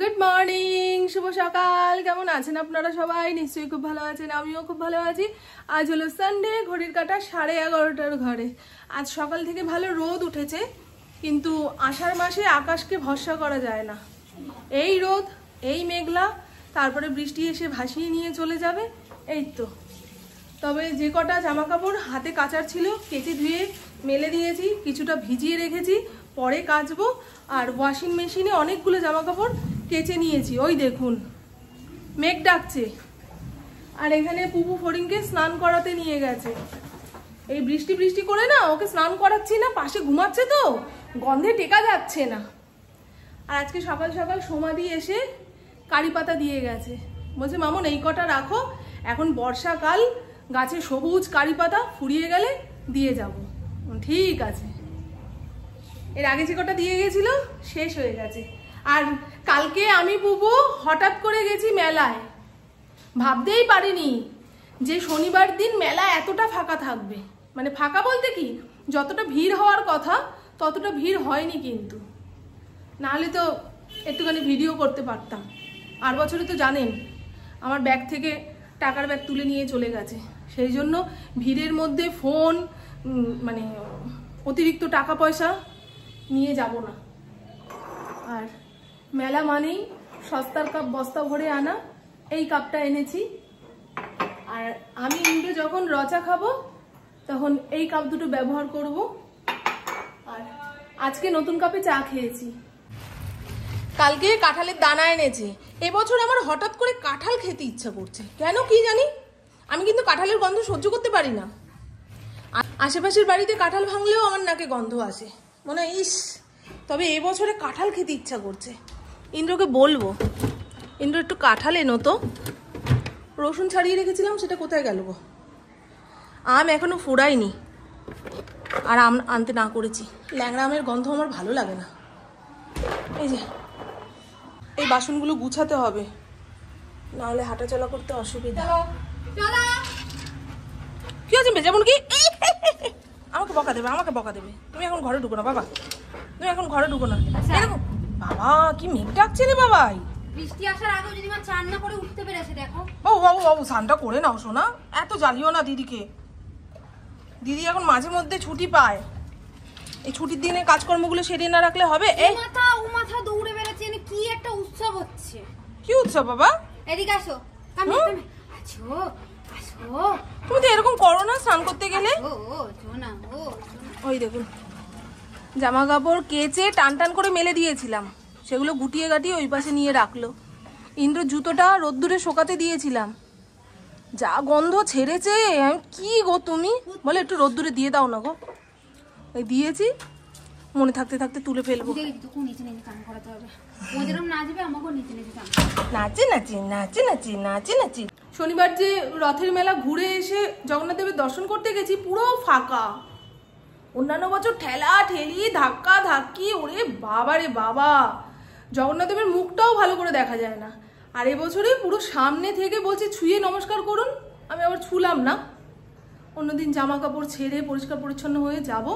Good morning, শুভ সকাল। কেমন আছেন আপনারা সবাই? নিশ্চয়ই খুব ভালো আছেন, আমিও খুব ভালো আছি। আজ হলো সানডে, ঘড়ির কাঁটা 11:30 ঘরে। আজ সকাল থেকে ভালো রোদ উঠেছে, কিন্তু আষাঢ় মাসে আকাশকে ভরসা করা যায় না। এই রোদ, এই মেঘলা, তারপরে বৃষ্টি এসে ভাসিয়ে নিয়ে চলে যাবে, এই তো। তবে যে কটা জামা কাপড় হাতে কাচার ছিল কেচে ধুয়ে মেলে দিয়েছি, কিছুটা ভিজিয়ে রেখেছি, পরে কাচবো। আর ওয়াশিং মেশিনে অনেকগুলো জামা কাপড় কেচে নিয়েছি। ওই দেখুন মেঘ ডাকছে। আর এখানে পুপু ফড়িংকে স্নান করাতে নিয়ে গেছে। এই বৃষ্টি বৃষ্টি করে না ওকে স্নান করাচ্ছি না, পাশে ঘুমাচ্ছে তো গন্ধে টেকা যাচ্ছে না। আর আজকে সকাল সকাল সমাধি এসে কারি পাতা দিয়ে গেছে, বলছে মামন এই কটা রাখো, এখন বর্ষাকাল, গাছে সবুজ কারি পাতা ফুরিয়ে গেলে দিয়ে যাব। ঠিক আছে। এর আগে যে কটা দিয়ে গেছিল শেষ হয়ে গেছে। আর কালকে আমি পুপু হঠাৎ করে গেছি মেলায়, ভাবতেই পারিনি যে শনিবার দিন মেলা এতটা ফাঁকা থাকবে। মানে ফাঁকা বলতে কি, যতটা ভিড় হওয়ার কথা ততটা ভিড় হয়নি, কিন্তু নাহলে তো একটুখানি ভিডিও করতে পারতাম। আর বছরে তো জানেন আমার ব্যাগ থেকে টাকার ব্যাগ তুলে নিয়ে চলে গেছে, সেই জন্য ভিড়ের মধ্যে ফোন মানে অতিরিক্ত টাকা পয়সা নিয়ে যাব না। আর মেলা মানেই সস্তার কাপ বস্তা ভরে আনা, এই কাপটা এনেছি। আর আমি ইন্দ্র যখন রচা খাবো তখন এই কাপ দুটো ব্যবহার করব। আর আজকে নতুন কাপে চা খেয়েছি। কালকে কাঁঠালের দানা এনেছি। এবছর আমার হঠাৎ করে কাঁঠাল খেতে ইচ্ছা করছে, কেন কি জানি। আমি কিন্তু কাঁঠালের গন্ধ সহ্য করতে পারি না। আশেপাশের বাড়িতে কাঁঠাল ভাঙলেও আমার নাকে গন্ধ আসে, মনে হয় ইস। তবে এবছরে কাঁঠাল খেতে ইচ্ছা করছে। ইন্দ্রকে বলবো, ইন্দ্র একটু কাঁঠাল এনো তো। রসুন ছাড়িয়ে রেখেছিলাম, সেটা কোথায় গেল গো? আম এখনো ফোড়াইনি, আর আম আনতে না করেছি। ল্যাংড়া আমের গন্ধ আমার ভালো লাগে না। এই যে এই বাসনগুলো গুছাতে হবে, নাহলে হাঁটাচলা করতে অসুবিধা। কি হচ্ছে যেমন কি আমাকে বকা দেবে, আমাকে বকা দেবে। তুমি এখন ঘরে ঢুকো না বাবা, তুমি এখন ঘরে ঢুকো না। বাবা কি মেঘ ডাকছে রে বাবাই। বৃষ্টি আসার আগেও যদি মা চান না করে উঠতে পেরেছে, দেখো। বাবু বাবু বাবু স্নানটা করে নাও শোনা, এত জ্বালিও না দিদিকে। দিদি এখন মাঝে মধ্যে ছুটি পায়, এই ছুটির দিনে কাজকর্মগুলো সেরে না রাখলে হবে। এই ও মাথা দৌড়ে বেড়াচ্ছে, কি একটা উৎসব হচ্ছে। কি উৎসব বাবা? এদিকে আসো। আছো আসো। তুমি তো এরকম করো না স্নান করতে গেলে। ওই দেখুন জামা কাপড় কেচে টান টান করে মেলে দিয়েছিলাম, সেগুলো গুটিয়ে গাটিয়ে ওই পাশে নিয়ে রাখলো। ইন্দ্র জুতোটা রোদ্দুরে শোকাতে দিয়েছিলাম, যা গন্ধ ছেড়েছে। কি গো তুমি, বলে একটু রোদ্দুরে দিয়ে দাও না গো। ওই দিয়েছি, মনে থাকতে থাকতে তুলে ফেলবো। নাচি নাচি নাচি নাচি নাচি নাচি। শনিবার যে রথের মেলা ঘুরে এসে জগন্নাথ দেবের দর্শন করতে গেছি, পুরো ফাঁকা। অন্যান্য বছর ঠেলা ঠেলি ধাক্কা ধাক্কি, ওরে বাবা রে বাবা, জগন্নাথ দেবের মুখটাও ভালো করে দেখা যায় না। আর এবছরে পুরো সামনে থেকে বলছে ছুঁয়ে নমস্কার করুন, আমি আবার ছুলাম না। অন্যদিন জামা কাপড় ছেড়ে পরিষ্কার পরিচ্ছন্ন হয়ে যাব।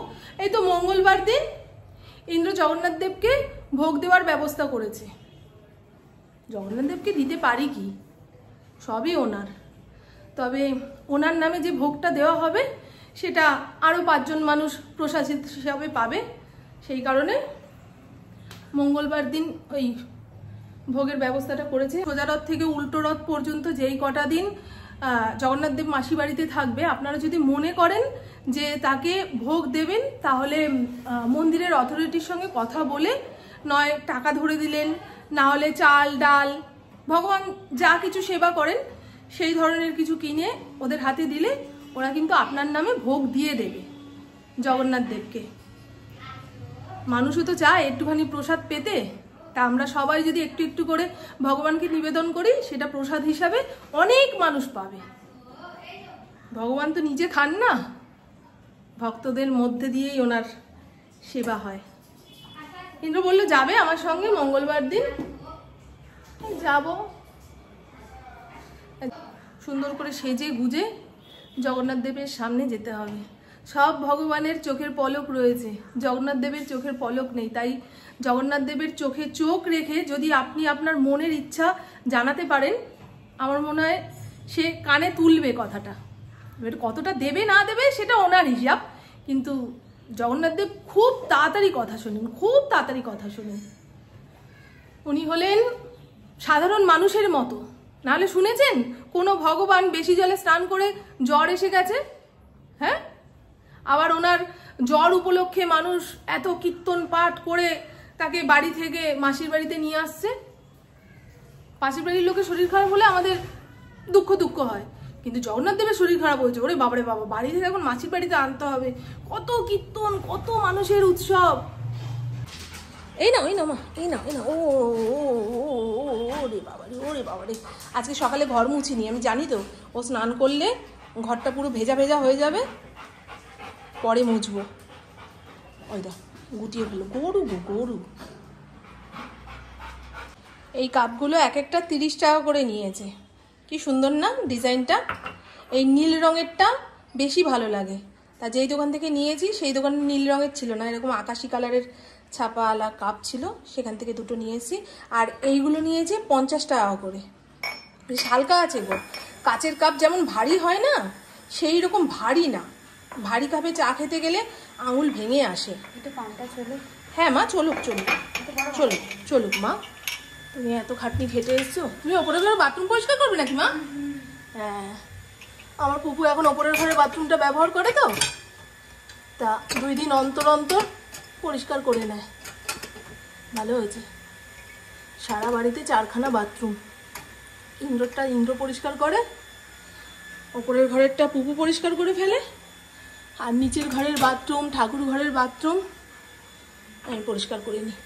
এই তো মঙ্গলবার দিন ইন্দ্র জগন্নাথ দেবকে ভোগ দেওয়ার ব্যবস্থা করেছে। জগন্নাথ দেবকে দিতে পারি কি, সবই ওনার। তবে ওনার নামে যে ভোগটা দেওয়া হবে সেটা আরও 5 জন মানুষ প্রসাদ হিসাবে পাবে। সেই কারণে মঙ্গলবার দিন ওই ভোগের ব্যবস্থাটা করেছে। সোজা রথ থেকে উল্টো রথ পর্যন্ত যেই কটা দিন জগন্নাথ দেব মাসি বাড়িতে থাকবে, আপনারা যদি মনে করেন যে তাকে ভোগ দেবেন, তাহলে মন্দিরের অথরিটির সঙ্গে কথা বলে নয় টাকা ধরে দিলেন, না হলে চাল ডাল, ভগবান যা কিছু সেবা করেন সেই ধরনের কিছু কিনে ওদের হাতে দিলে ওরা কিন্তু আপনার নামে ভোগ দিয়ে দেবে জগন্নাথ দেবকে। মানুষও তো চায় একটুখানি প্রসাদ পেতে, তা আমরা সবাই যদি একটু একটু করে ভগবানকে নিবেদন করি, সেটা প্রসাদ হিসাবে অনেক মানুষ পাবে। ভগবান তো নিজে খান না, ভক্তদের মধ্যে দিয়েই ওনার সেবা হয়। ইন্দ্র বললো যাবে আমার সঙ্গে মঙ্গলবার দিন। যাব, সুন্দর করে সেজে গুজে জগন্নাথ দেবের সামনে যেতে হবে। সব ভগবানের চোখের পলক রয়েছে, জগন্নাথ দেবের চোখের পলক নেই। তাই জগন্নাথ দেবের চোখে চোখ রেখে যদি আপনি আপনার মনের ইচ্ছা জানাতে পারেন, আমার মনে হয় সে কানে তুলবে কথাটা। এবার কতটা দেবে না দেবে সেটা ওনার হিসাব, কিন্তু জগন্নাথ দেব খুব তাড়াতাড়ি কথা শোনেন, খুব তাড়াতাড়ি কথা শোনেন। উনি হলেন সাধারণ মানুষের মতো। নাহলে শুনেছেন কোনো ভগবান বেশি জলে স্নান করে জ্বর এসে গেছে? হ্যাঁ, আবার ওনার জ্বর উপলক্ষে মানুষ এত কীর্তন পাঠ করে তাকে বাড়ি থেকে মাসির বাড়িতে নিয়ে আসছে। পাশের বাড়ির লোকের শরীর খারাপ হলে আমাদের দুঃখ হয়, কিন্তু জগন্নাথ দেবের শরীর খারাপ হয়েছে, ওরে বাবারে বাবা, বাড়ি থেকে এখন মাসির বাড়িতে আনতে হবে। কত কীর্তন, কত মানুষের উৎসব। এই না মা, এই না ও ওরে বাবারে, ওরে বাবারে। আজকে সকালে ঘর মুছিনি, আমি জানি তো ও স্নান করলে ঘরটা পুরো ভেজা ভেজা হয়ে যাবে, পরে মুছবো। ওই দা গুটিয়ে ফেলো, গরু। এই কাপগুলো এক একটা 30 টাকা করে নিয়েছে। কি সুন্দর না ডিজাইনটা? এই নীল রঙেরটা বেশি ভালো লাগে। তা যেই দোকান থেকে নিয়েছি সেই দোকানে নীল রঙের ছিল না, এরকম আকাশি কালারের ছাপাওয়ালা কাপ ছিল, সেখান থেকে দুটো নিয়েছি। আর এইগুলো নিয়েছি 50 টাকা করে, বেশ হালকা আছে গো। কাচের কাপ যেমন ভারী হয় না, সেই রকম ভারী না। ভারী কাপে চা খেতে গেলে আঙুল ভেঙে আসে। এটা পানটা চলে। হ্যাঁ মা, চলুক মা। তুমি এত খাটনি খেটে এসছো, তুমি ওপরের ঘরে বাথরুম পরিষ্কার করবে নাকি মা? হ্যাঁ, আমার পুপু এখন ওপরের ঘরে বাথরুমটা ব্যবহার করে তো, তা 2 দিন অন্তর অন্তর পরিষ্কার করে নেয়। ভালো হয়েছে, সারা বাড়িতে 4খানা বাথরুম। ইন্দ্র পরিষ্কার করে, ওপরের ঘরেরটা পুপু পরিষ্কার করে ফেলে, আর নিচের ঘরের বাথরুম, ঠাকুর ঘরের বাথরুম আমি পরিষ্কার করে নিই।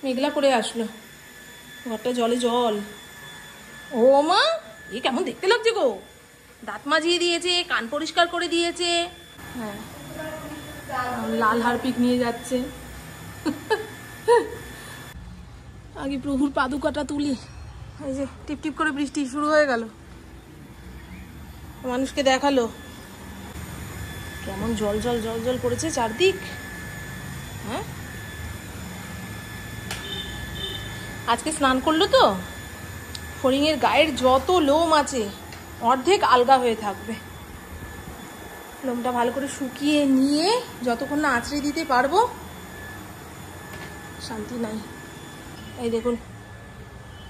মেঘলা করে আসলো, ঘরটা জলে জল। ও মা, এ কেমন দেখতে লাগছে গো! দাঁত মাজিয়ে দিয়েছে, কান পরিষ্কার করে দিয়েছে। হ্যাঁ, লাল হারপিক নিয়ে যাচ্ছে। আগে প্রভুর পাদুকাটা তুলি। এই যে টিপ টিপ করে বৃষ্টি শুরু হয়ে গেল, মানুষকে দেখালো কেমন জল পড়েছে চারদিক। হ্যাঁ, আজকে স্নান করলো তো, ফড়িংয়ের গায়ের যত লোম আছে অর্ধেক আলগা হয়ে থাকবে। লোমটা ভালো করে শুকিয়ে নিয়ে যতক্ষণ না আঁচড়ে দিতে পারবো শান্তি নাই। এই দেখুন,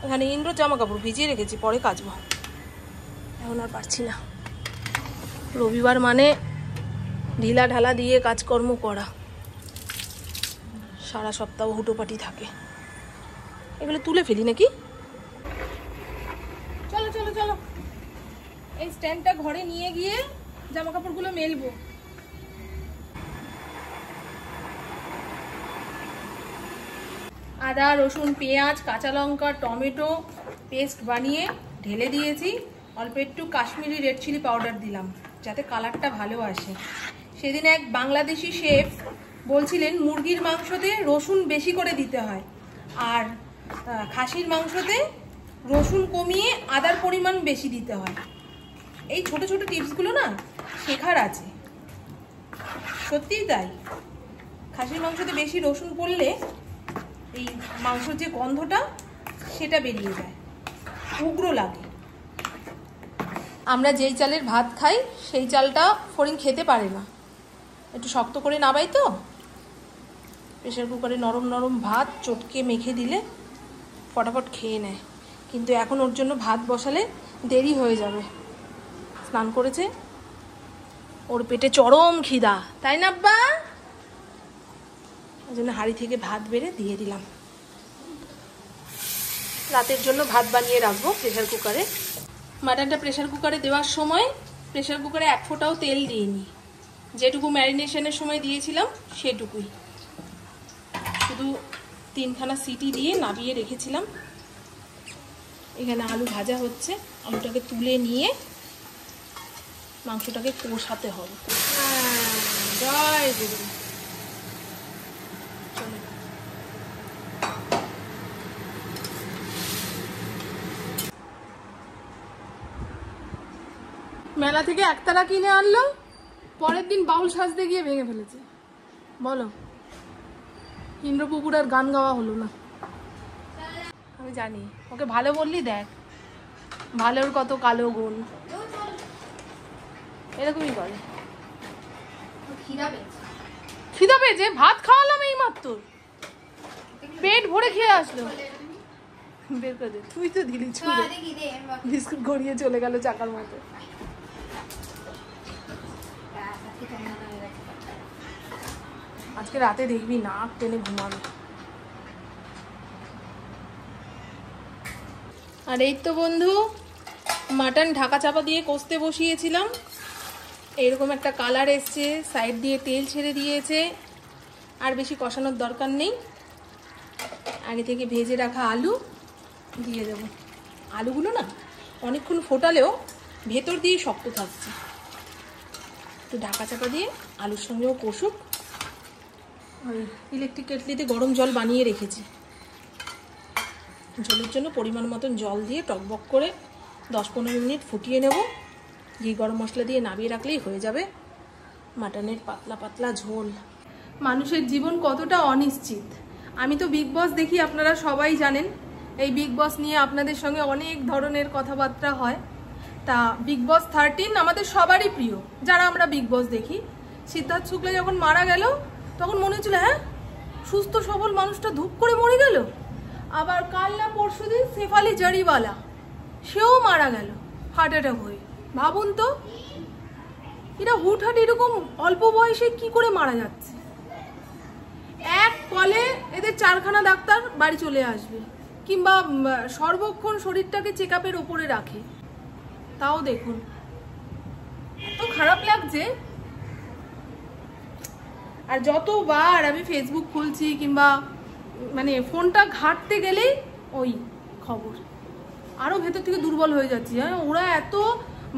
এখানে ইন্দ্র জামা কাপড় ভিজিয়ে রেখেছি, পরে কাচবো, এখন আর পারছি না। রবিবার মানে ঢিলা ঢালা দিয়ে কাজকর্ম করা, সারা সপ্তাহ হুটোপাটি থাকে। এগুলো তুলে ফেলি নাকি? চলো, এই স্ট্যান্ডটা ঘরে নিয়ে গিয়ে জামা কাপড়গুলো মেলবো। আদা, রসুন, পেঁয়াজ, কাঁচা লঙ্কা, টমেটো পেস্ট বানিয়ে ঢেলে দিয়েছি। অল্প একটু কাশ্মীরি রেড চিলি পাউডার দিলাম যাতে কালারটা ভালো আসে। সেদিন এক বাংলাদেশি শেফ বলছিলেন মুরগির মাংসতে রসুন বেশি করে দিতে হয়, আর খাসির মাংসতে রসুন কমিয়ে আদার পরিমাণ বেশি দিতে হয়। এই ছোট ছোট টিপসগুলো না শেখার আছে, সত্যিই তাই। খাসির মাংসতে বেশি রসুন পড়লে এই মাংসের যে গন্ধটা সেটা বেরিয়ে যায়, উগ্র লাগে। আমরা যেই চালের ভাত খাই সেই চালটা ফড়িং খেতে পারে না, একটু শক্ত করে নাবাই তো। প্রেশার কুকারে নরম নরম ভাত চটকে মেখে দিলে ফটাফট খেয়ে নেয়, কিন্তু এখন ওর জন্য ভাত বসালে দেরি হয়ে যাবে। স্নান করেছে, ওর পেটে চরম খিদা, তাই না আব্বা? ওই জন্য হাঁড়ি থেকে ভাত বেড়ে দিয়ে দিলাম। রাতের জন্য ভাত বানিয়ে রাখবো প্রেশার কুকারে। মাটনটা প্রেশার কুকারে দেওয়ার সময় প্রেশার কুকারে 1 ফোঁটাও তেল দিইনি, যেটুকু ম্যারিনেশনের সময় দিয়েছিলাম সেটুকুই, শুধু 3খানা সিটি দিয়ে নাবিয়ে রেখেছিলাম। এখানে আলু ভাজা হচ্ছে, আলুটাকে তুলে নিয়ে মাংসটাকে কষাতে হবে। জয় গুরু। মেলা থেকে একতারা কিনে আনলো, পরের দিন বাউল সাজতে গিয়ে ভেঙে ফেলেছে। বলো, ইন্দ্রপুকুর আর গান গাওয়া হলো না। আমি জানি ওকে ভালো বললি, দেখ ভালোর কত কালো গুণ, এরকমই করে। খিদা পেয়েছে, ভাত খাওয়ালাম এই মাত্র, পেট ভরে খেয়ে আসলো। বের করে দে, তুই তো দিলি ছুঁড়ে, বিস্কুট গড়িয়ে চলে গেল চাকার মতো। আজকে রাতে দেখবি নাক টেনে ঘুমাবে। আর এই তো বন্ধু, মাটন ঢাকা চাপা দিয়ে কষতে বসিয়েছিলাম, এইরকম একটা কালার এসছে, সাইড দিয়ে তেল ছেড়ে দিয়েছে। আর বেশি কষানোর দরকার নেই, আগে থেকে ভেজে রাখা আলু দিয়ে দেবো। আলুগুলো না অনেকক্ষণ ফোটালেও ভেতর দিয়ে শক্ত থাকছে, একটু ঢাকা চাপা দিয়ে আলুর সঙ্গেও কষুক। ওই ইলেকট্রিক কেটলিতে গরম জল বানিয়ে রেখেছি, ঝোলের জন্য পরিমাণ মতন জল দিয়ে টকবক করে 10-15 মিনিট ফুটিয়ে নেব। ঘি গরম মশলা দিয়ে নামিয়ে রাখলেই হয়ে যাবে মাটনের পাতলা পাতলা ঝোল। মানুষের জীবন কতটা অনিশ্চিত। আমি তো বিগ বস দেখি, আপনারা সবাই জানেন। এই বিগ বস নিয়ে আপনাদের সঙ্গে অনেক ধরনের কথাবার্তা হয়। তা বিগ বস 13 আমাদের সবারই প্রিয়, যারা আমরা বিগ বস দেখি। সিদ্ধার্থ শুক্লা যখন মারা গেল তখন মনে হচ্ছিল হ্যাঁ সুস্থ সবল মানুষটা ধূপ করে মরে গেল। আবার কাল না পরশুদিন শেফালি জারিওয়ালা, সেও মারা গেল হার্ট অ্যাটাক হয়ে। ভাবুন তো, এরা হুটহাট এরকম অল্প বয়সে কি করে মারা যাচ্ছে। এক কলে এদের 4খানা ডাক্তার বাড়ি চলে আসবে, কিংবা সর্বক্ষণ শরীরটাকে চেক আপের ওপরে রাখে। তাও দেখুন, এত খারাপ লাগছে। আর যতবার আমি ফেসবুক খুলছি কিংবা মানে ফোনটা ঘাঁটতে গেলেই ওই খবর, আরও ভেতর থেকে দুর্বল হয়ে যাচ্ছি। হ্যাঁ, ওরা এত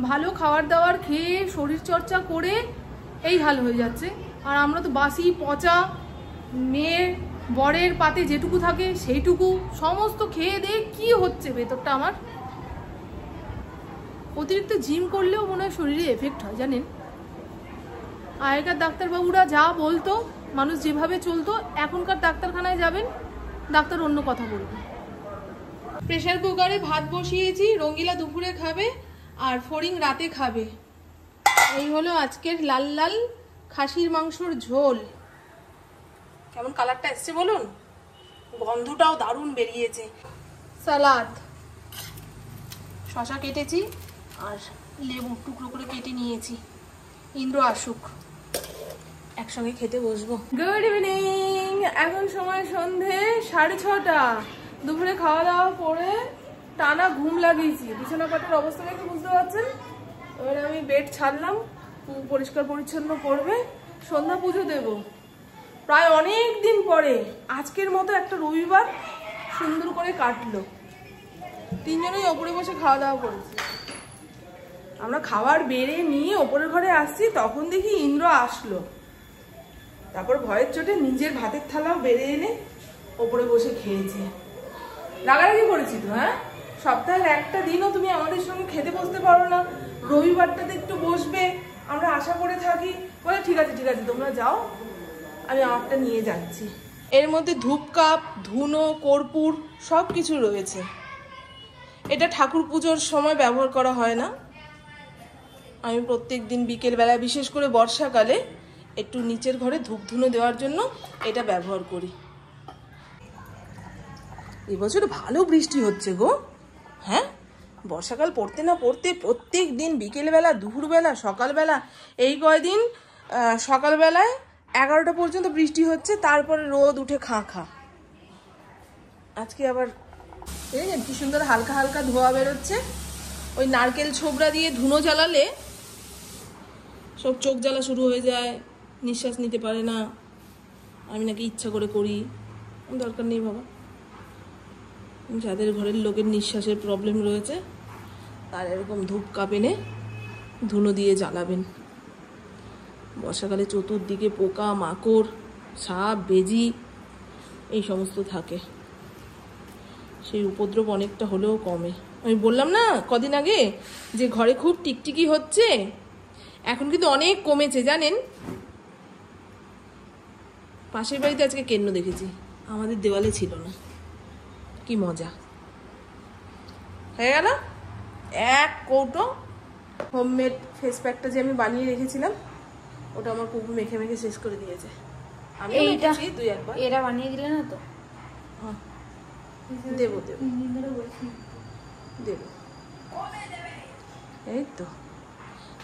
ভালো খাবার দাবার খেয়ে শরীর চর্চা করে এই হাল হয়ে যাচ্ছে, আর আমরা তো বাসি পচা মেয়ের বরের পাতে যেটুকু থাকে সেইটুকু সমস্ত খেয়ে দিয়ে কি হচ্ছে ভেতরটা আমার। অতিরিক্ত জিম করলেও মনে হয় শরীরে এফেক্ট হয় জানেন। আগেকার ডাক্তারবাবুরা যা বলতো, মানুষ যেভাবে চলতো, এখনকার ডাক্তারখানায় যাবেন ডাক্তার অন্য কথা বলবে। প্রেসার কুকারে ভাত বসিয়েছি, রঙ্গিলা দুপুরে খাবে আর ফড়িং রাতে খাবে। এই হলো আজকের লাল লাল খাসির মাংসর ঝোল। কেমন কালারটা এসছে বলুন, গন্ধটাও দারুণ বেরিয়েছে। সালাদ, শশা কেটেছি আর লেবু টুকরো করে কেটে নিয়েছি। ইন্দ্র আসুক, একসঙ্গে খেতে বসবো। গুড ইভিনিং, এখন সময় সন্ধে 6:30। দুপুরে খাওয়া দাওয়া করে টানা ঘুম লাগিয়েছি। বিছানা পাটের অবস্থা দেখে বুঝতে পারছেন। এবারে আমি বেড ছাড়লাম, পরিষ্কার পরিচ্ছন্ন করবে, সন্ধ্যা পুজো দেব। প্রায় অনেক দিন পরে আজকের মতো একটা রবিবার সুন্দর করে কাটলো। 3 জনেই ওপরে বসে খাওয়া দাওয়া করেছি। আমরা খাবার বেড়ে নিয়ে ওপরের ঘরে আসছি, তখন দেখি ইন্দ্র আসলো। তারপর ভয়ের চোটে নিজের ভাতের থালাও বেড়ে এনে ওপরে বসে খেয়েছে। রাগারাগি করেছি তো, হ্যাঁ সপ্তাহের একটা দিনও তুমি আমাদের সঙ্গে খেতে বসতে পারো না, রবিবারটাতে একটু বসবে আমরা আশা করে থাকি। বলে ঠিক আছে ঠিক আছে তোমরা যাও, আমি আমারটা নিয়ে যাচ্ছি। এর মধ্যে ধূপকাপ, ধুনো, কর্পূর সব কিছু রয়েছে। এটা ঠাকুর পুজোর সময় ব্যবহার করা হয় না। আমি প্রত্যেক দিন বিকেলবেলা, বিশেষ করে বর্ষাকালে, একটু নিচের ঘরে ধূপ ধুনো দেওয়ার জন্য এটা ব্যবহার করি। এবছর ভালো বৃষ্টি হচ্ছে গো। হ্যাঁ, বর্ষাকাল পড়তে না পড়তে প্রত্যেক দিন বিকেলবেলা, দুপুরবেলা, সকালবেলা, এই কয়দিন সকালবেলায় 11টা পর্যন্ত বৃষ্টি হচ্ছে, তারপরে রোদ উঠে খাঁ খাঁ। আজকে আবার কি সুন্দর হালকা হালকা ধোয়া বেরোচ্ছে। ওই নারকেল ছোবড়া দিয়ে ধুনো জ্বালালে সব চোখ জ্বালা শুরু হয়ে যায়, নিঃশ্বাস নিতে পারে না। আমি নাকি ইচ্ছা করে করি, দরকার নেই বাবা। যাদের ঘরের লোকের নিঃশ্বাসের প্রবলেম রয়েছে তার এরকম ধূপ কাপ এনে ধুনো দিয়ে জ্বালাবেন। বর্ষাকালে চতুর্দিকে পোকা মাকড়, সাপ, বেজি এই সমস্ত থাকে, সেই উপদ্রব অনেকটা হলেও কমে। আমি বললাম না কদিন আগে যে ঘরে খুব টিকটিকি হচ্ছে, এখন কিন্তু অনেক কমেছে জানেন। পাশের বাড়িতে আজকে কেন্ন দেখেছি, আমাদের দেওয়ালে ছিল না। কি মজা হয়ে গেল। এক কৌটো হোমমেড ফেস প্যাকটা যে আমি বানিয়ে রেখেছিলাম, ওটা আমার পুপু মেখে মেখে শেষ করে দিয়েছে। আমি মেখেছি দুই একবার। এরা বানিয়ে দিলে না তো? দেবো দেবো দেবো। এই তো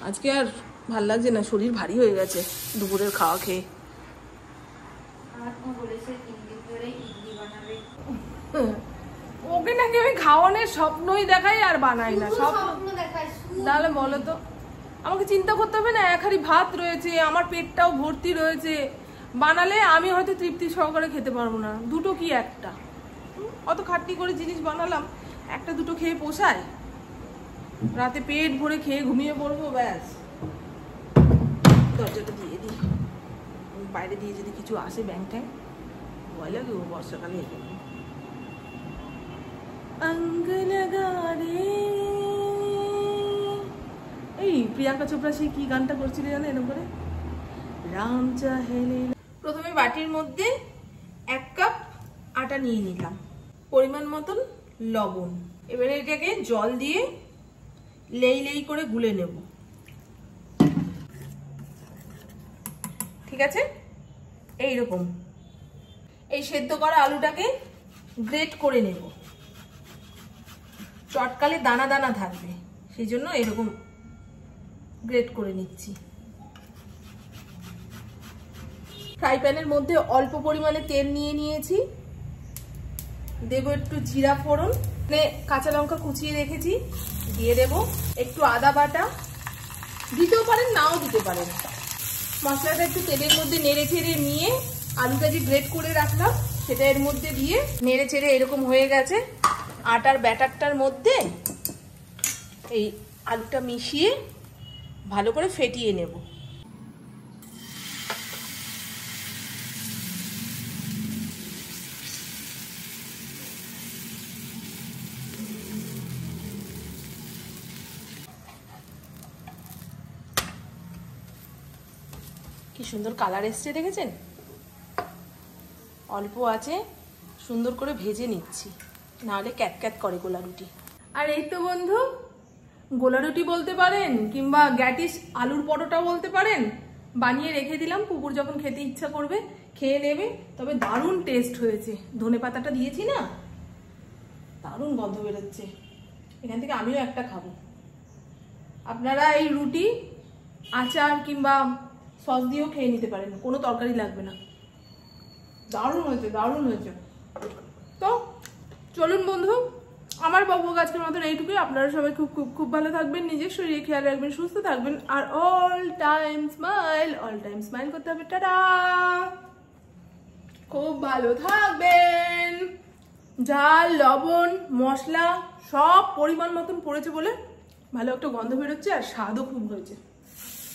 আজকে আর ভাল লাগছে না, শরীর ভারী হয়ে গেছে দুপুরের খাওয়া খেয়ে। ওকে নাকি আমি খাওয়ানোর স্বপ্নই দেখাই আর বানাই না। স্বপ্ন তাহলে বলো তো, আমাকে চিন্তা করতে হবে না? এক হাঁড়ি ভাত রয়েছে, আমার পেটটাও ভর্তি রয়েছে। বানালে আমি হয়তো তৃপ্তি সহকারে খেতে পারবো না। দুটো কি একটা, অত খাটনি করে জিনিস বানালাম, একটা দুটো খেয়ে পোষায়? রাতে পেট ভরে খেয়ে ঘুমিয়ে পড়বো, ব্যাস। দরজাটা দিয়ে দিই, বাইরে দিয়ে যদি কিছু আসে ব্যাং ট্যাং, ভয় লাগে ও বর্ষাকালে। এই প্রিয়াঙ্কা চোপড়া সেই কি গানটা করছিল জানো এরকম করে, রাম চাহেলে। প্রথমে বাটির মধ্যে 1 কাপ আটা নিয়ে নিলাম, পরিমাণ মতন লবণ। এবারে এটাকে জল দিয়ে লেই লেই করে গুলে নেব, ঠিক আছে? এইরকম। এই সেদ্ধ করা আলুটাকে গ্রেট করে নেব, চটকালে দানা দানা থাকবে, সেই জন্য এরকম গ্রেট করে নিচ্ছি। ফ্রাই প্যানের মধ্যে অল্প পরিমাণে তেল নিয়ে নিয়েছি, দেব একটু জিরা ফোড়ন, কাঁচা লঙ্কা কুচিয়ে রেখেছি দিয়ে দেব, একটু আদা বাটা, দিতেও পারেন নাও দিতে পারেন। মশলাটা একটু তেলের মধ্যে নেড়ে চেড়ে নিয়ে আলুটা যে গ্রেট করে রাখলাম সেটা এর মধ্যে দিয়ে নেড়ে চেড়ে এরকম হয়ে গেছে। আটার ব্যাটারটার মধ্যে এই আলুটা মিশিয়ে ভালো করে ফেটিয়ে নেব। কি সুন্দর কালার এসছে দেখেছেন? অল্প আছে সুন্দর করে ভেজে নিচ্ছি, নাহলে ক্যাট ক্যাট করে গোলা রুটি। আর এই তো বন্ধু, গোলা রুটি বলতে পারেন কিংবা গ্যাটিস আলুর পরোটা বলতে পারেন, বানিয়ে রেখে দিলাম। পুকুর যখন খেতে ইচ্ছা করবে খেয়ে নেবে। তবে দারুণ টেস্ট হয়েছে, ধনেপাতাটা দিয়েছি না, দারুণ গন্ধ বেরোচ্ছে। এখান থেকে আমিও একটা খাবো। আপনারা এই রুটি আচার কিংবা সস দিয়েও খেয়ে নিতে পারেন, কোনো তরকারি লাগবে না। দারুণ হয়েছে, দারুণ হয়েছে। তো চলুন বন্ধু, আমার বকবক আজকের মতন এইটুকুই। আপনারা সবাই খুব খুব খুব ভালো থাকবেন, নিজের শরীরে খেয়াল রাখবেন, সুস্থ থাকবেন, আর অল টাইম স্মাইল করতে হবে। টাটা, খুব ভালো থাকবেন। ঝাল লবণ মশলা সব পরিমাণ মতন পড়েছে বলে ভালো একটা গন্ধ বেরোচ্ছে, আর স্বাদও খুব হয়েছে।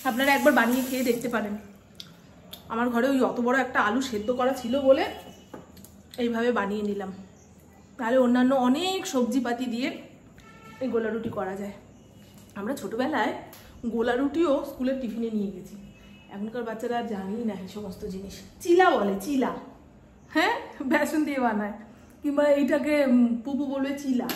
আপনারা একবার বানিয়ে খেয়ে দেখতে পারেন। আমার ঘরে ওই অত বড় একটা আলু সেদ্ধ করা ছিল বলে এইভাবে বানিয়ে নিলাম, তাহলে অন্যান্য অনেক সবজিপাতি দিয়ে এই গোলা রুটি করা যায়। আমরা ছোটবেলায় গোলা রুটিও স্কুলের টিফিনে নিয়ে গেছি, এখনকার বাচ্চারা আর জানেই না এই সমস্ত জিনিস। চিলা বলে, চিলা, হ্যাঁ, বেসন দিয়ে বানায়, কিংবা এইটাকে পুপু বলবে চিলা।